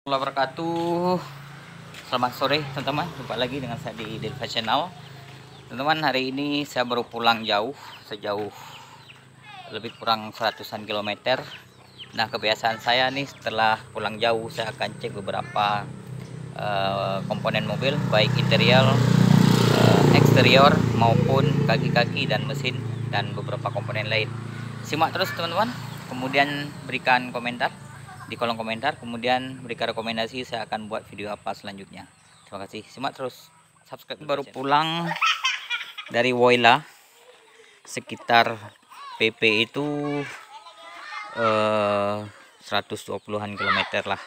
Wabarakatuh. Selamat sore teman-teman, jumpa lagi dengan saya di Delva Channel. Teman-teman, hari ini saya baru pulang sejauh lebih kurang 100-an kilometer. Nah, kebiasaan saya nih setelah pulang jauh saya akan cek beberapa komponen mobil, baik interior, eksterior maupun kaki-kaki dan mesin dan beberapa komponen lain. Simak terus teman-teman, kemudian berikan komentar di kolom komentar, kemudian berikan rekomendasi saya akan buat video apa selanjutnya. Terima kasih, simak terus, subscribe. Baru pulang dari Woyla, sekitar PP itu 120-an kilometer lah.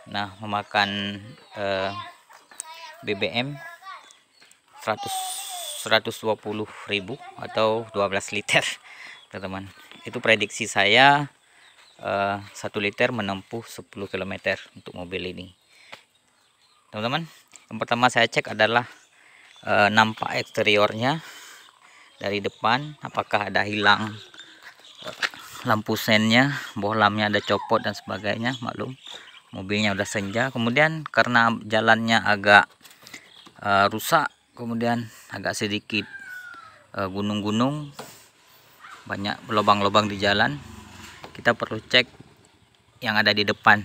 Nah, memakan BBM 120.000 atau 12 liter teman-teman. Itu prediksi saya, 1 liter menempuh 10 km untuk mobil ini teman-teman. Yang pertama saya cek adalah nampak eksteriornya dari depan, apakah ada hilang lampu sennya, bohlamnya ada copot dan sebagainya. Maklum mobilnya udah senja. Kemudian karena jalannya agak rusak, kemudian agak sedikit gunung-gunung, banyak lubang-lubang di jalan, kita perlu cek yang ada di depan,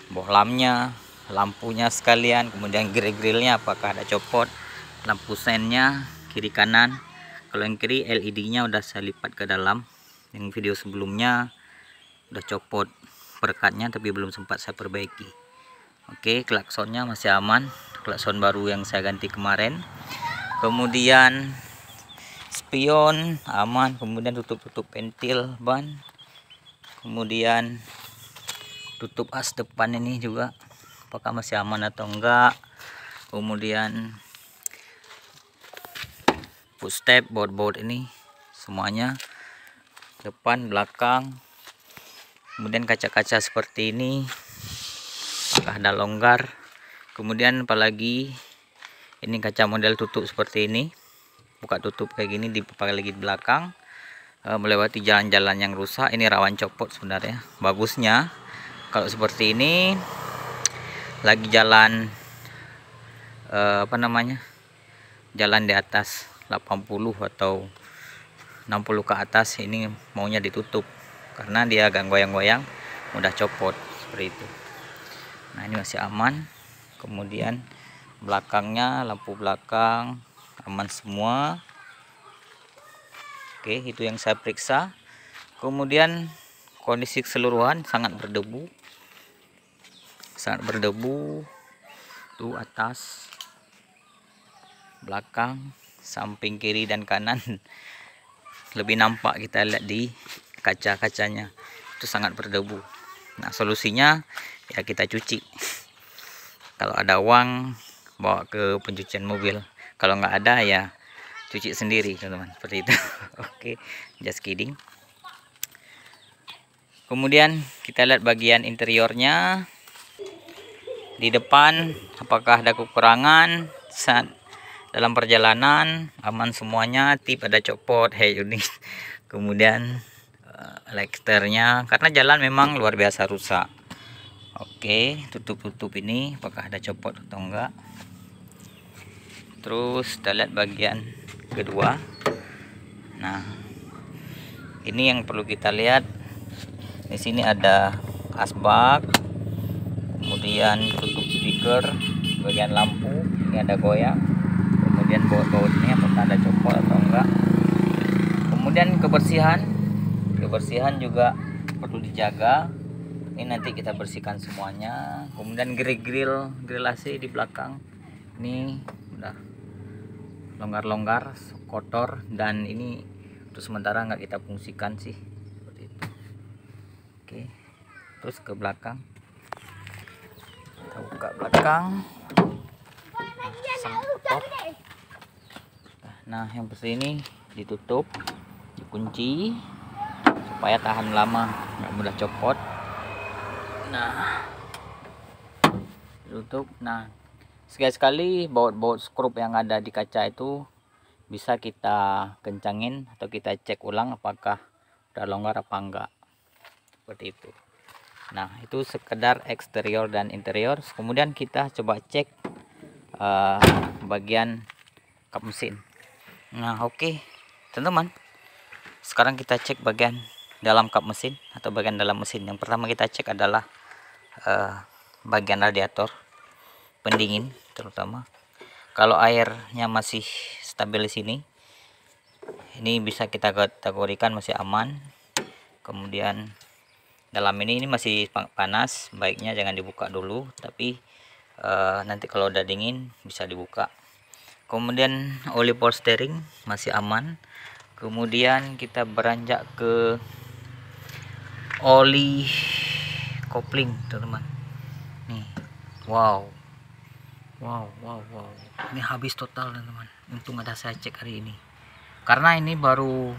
bohlamnya, lampunya sekalian, kemudian grill-grillnya apakah ada copot, lampu sennya kiri kanan. Kalau yang kiri LED-nya udah saya lipat ke dalam, yang video sebelumnya udah copot perekatnya tapi belum sempat saya perbaiki. Oke, klaksonnya masih aman, klakson baru yang saya ganti kemarin. Kemudian spion aman, kemudian tutup pentil ban, kemudian tutup as depan ini juga apakah masih aman atau enggak. Kemudian footstep, baut ini semuanya depan belakang. Kemudian kaca-kaca seperti ini apakah ada longgar. Kemudian apalagi ini kaca model tutup seperti ini, buka tutup kayak gini dipakai lagi di belakang, melewati jalan-jalan yang rusak. Ini rawan copot sebenarnya. Bagusnya kalau seperti ini lagi jalan jalan di atas 80 atau 60 ke atas, ini maunya ditutup karena dia agak goyang-goyang, mudah copot seperti itu. Nah, ini masih aman. Kemudian belakangnya, lampu belakang aman semua. Oke, itu yang saya periksa. Kemudian kondisi keseluruhan sangat berdebu tuh, atas, belakang, samping kiri dan kanan lebih nampak, kita lihat di kaca-kacanya itu sangat berdebu. Nah, solusinya ya kita cuci. Kalau ada uang bawa ke pencucian mobil, kalau nggak ada ya cuci sendiri teman-teman, seperti itu. Oke, just kidding. Kemudian kita lihat bagian interiornya. Di depan apakah ada kekurangan saat dalam perjalanan? Aman semuanya, tip ada copot, hey unit. Kemudian lekternya, karena jalan memang luar biasa rusak. Oke, tutup ini apakah ada copot atau enggak. Terus kita lihat bagian kedua. Nah, ini yang perlu kita lihat. Di sini ada asbak, kemudian tutup speaker, bagian lampu ini ada goyang, kemudian baut ini apakah ada copot atau enggak. Kemudian kebersihan juga perlu dijaga. Ini nanti kita bersihkan semuanya. Kemudian grill AC di belakang ini udah longgar kotor, dan ini untuk sementara nggak kita fungsikan sih, seperti itu. Oke, terus ke belakang, kita buka belakang. Nah, yang seperti ini ditutup, dikunci supaya tahan lama, nggak mudah copot. Nah, tutup. Nah, sekali baut skrup yang ada di kaca itu bisa kita kencangin atau kita cek ulang apakah udah longgar apa enggak, seperti itu. Nah, itu sekedar eksterior dan interior. Kemudian kita coba cek bagian kap mesin. Nah, oke, teman-teman, sekarang kita cek bagian dalam kap mesin atau bagian dalam mesin. Yang pertama kita cek adalah bagian radiator pendingin, terutama kalau airnya masih stabil di sini, ini bisa kita kategorikan masih aman. Kemudian dalam ini masih panas, baiknya jangan dibuka dulu, tapi nanti kalau udah dingin bisa dibuka. Kemudian oli power steering masih aman. Kemudian kita beranjak ke oli kopling, teman-teman. Nih, wow, ini habis total, teman-teman. Untung ada saya cek hari ini, karena ini baru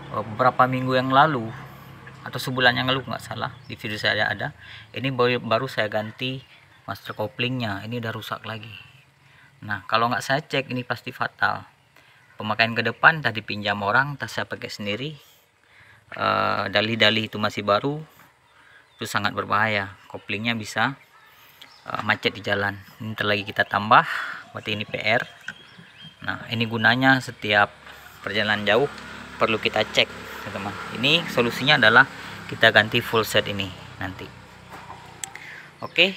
beberapa minggu yang lalu atau sebulan yang lalu nggak salah, di video saya ada. Ini baru saya ganti master koplingnya, ini udah rusak lagi. Nah, kalau nggak saya cek ini pasti fatal. Pemakaian ke depan tadi pinjam orang, tas saya pakai sendiri. Dalih-dalih itu masih baru, itu sangat berbahaya. Koplingnya bisa macet di jalan. Ini lagi kita tambah, berarti ini PR. Nah, ini gunanya setiap perjalanan jauh perlu kita cek, teman-teman. Ini solusinya adalah kita ganti full set ini nanti. Oke,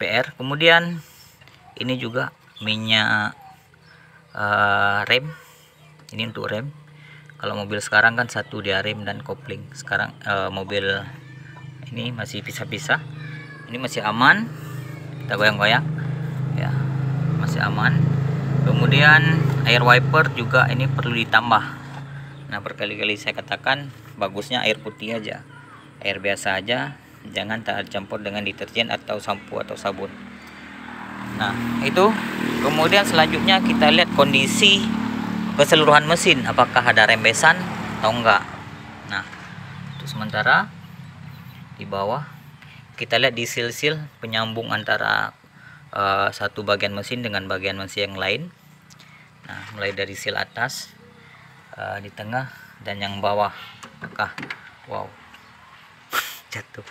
PR. Kemudian ini juga minyak rem. Ini untuk rem. Kalau mobil sekarang kan satu dia rem dan kopling. Sekarang mobil ini masih pisah-pisah. Ini masih aman. Kita goyang-goyang ya, masih aman. Kemudian air wiper juga ini perlu ditambah. Nah, berkali-kali saya katakan bagusnya air putih aja, air biasa aja, jangan tercampur dengan deterjen atau sampo atau sabun. Nah, itu. Kemudian selanjutnya kita lihat kondisi keseluruhan mesin, apakah ada rembesan atau enggak. Nah, untuk sementara di bawah kita lihat di sil-sil penyambung antara satu bagian mesin dengan bagian mesin yang lain. Nah, mulai dari sil atas, di tengah, dan yang bawah. Apakah wow, jatuh.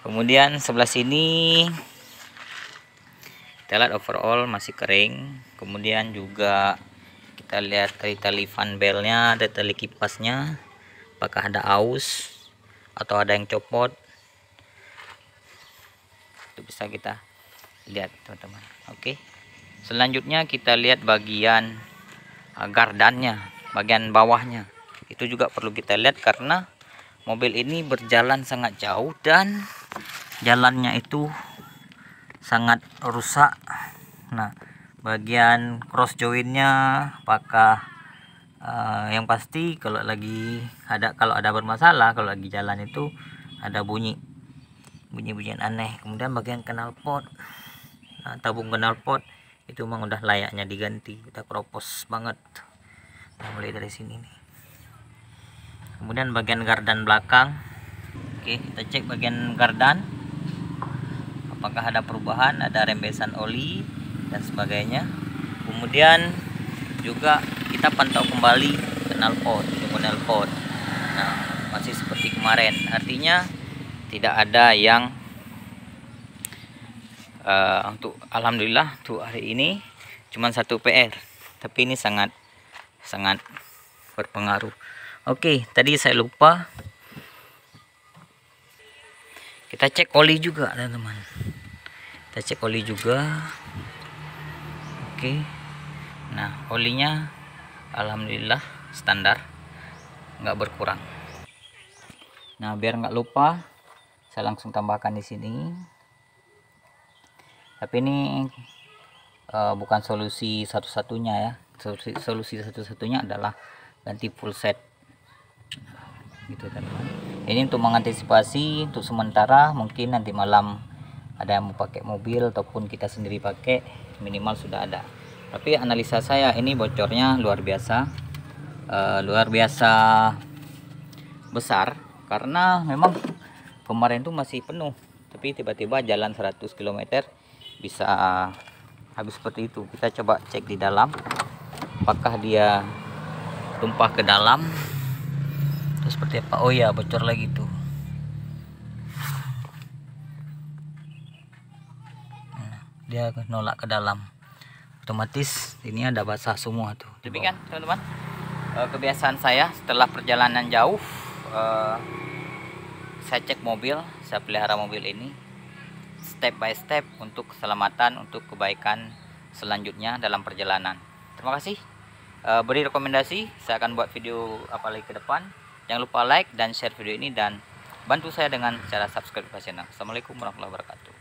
Kemudian sebelah sini kita lihat overall masih kering. Kemudian juga kita lihat tali fan belnya, ada tali kipasnya, apakah ada aus atau ada yang copot, itu bisa kita lihat, teman-teman. Oke, selanjutnya kita lihat bagian gardannya, bagian bawahnya. Itu juga perlu kita lihat karena mobil ini berjalan sangat jauh dan jalannya itu sangat rusak. Nah, bagian cross jointnya apakah yang pasti kalau ada bermasalah, kalau lagi jalan itu ada bunyian aneh. Kemudian bagian knalpot, nah, tabung knalpot itu memang udah layaknya diganti, udah kropos banget. Nah, mulai dari sini nih. Kemudian bagian gardan belakang. Oke, kita cek bagian gardan apakah ada perubahan, ada rembesan oli dan sebagainya. Kemudian juga kita pantau kembali knalpot, knalpot. Nah, masih seperti kemarin, artinya tidak ada yang untuk alhamdulillah tuh hari ini cuma satu PR, tapi ini sangat berpengaruh. Oke, tadi saya lupa, kita cek oli juga, teman-teman. Kita cek oli juga. Oke, nah olinya alhamdulillah standar, nggak berkurang. Nah, biar nggak lupa saya langsung tambahkan di sini. Tapi ini bukan solusi satu-satunya ya. Solusi satu-satunya adalah ganti full set, gitu, teman-teman. Ini untuk mengantisipasi untuk sementara, mungkin nanti malam ada yang mau pakai mobil ataupun kita sendiri pakai, minimal sudah ada. Tapi analisa saya ini bocornya luar biasa besar, karena memang kemarin tuh masih penuh, tapi tiba-tiba jalan 100 km bisa habis seperti itu. Kita coba cek di dalam apakah dia tumpah ke dalam terus seperti apa. Oh ya, bocor lagi tuh. dia nolak ke dalam, otomatis ini ada basah semua tuh. Demikian teman-teman kebiasaan saya setelah perjalanan jauh, saya cek mobil, saya pelihara mobil ini step by step untuk keselamatan, untuk kebaikan selanjutnya dalam perjalanan. Terima kasih. Beri rekomendasi, saya akan buat video apa lagi ke depan. Jangan lupa like dan share video ini, dan bantu saya dengan cara subscribe ke channel. Assalamualaikum warahmatullahi wabarakatuh.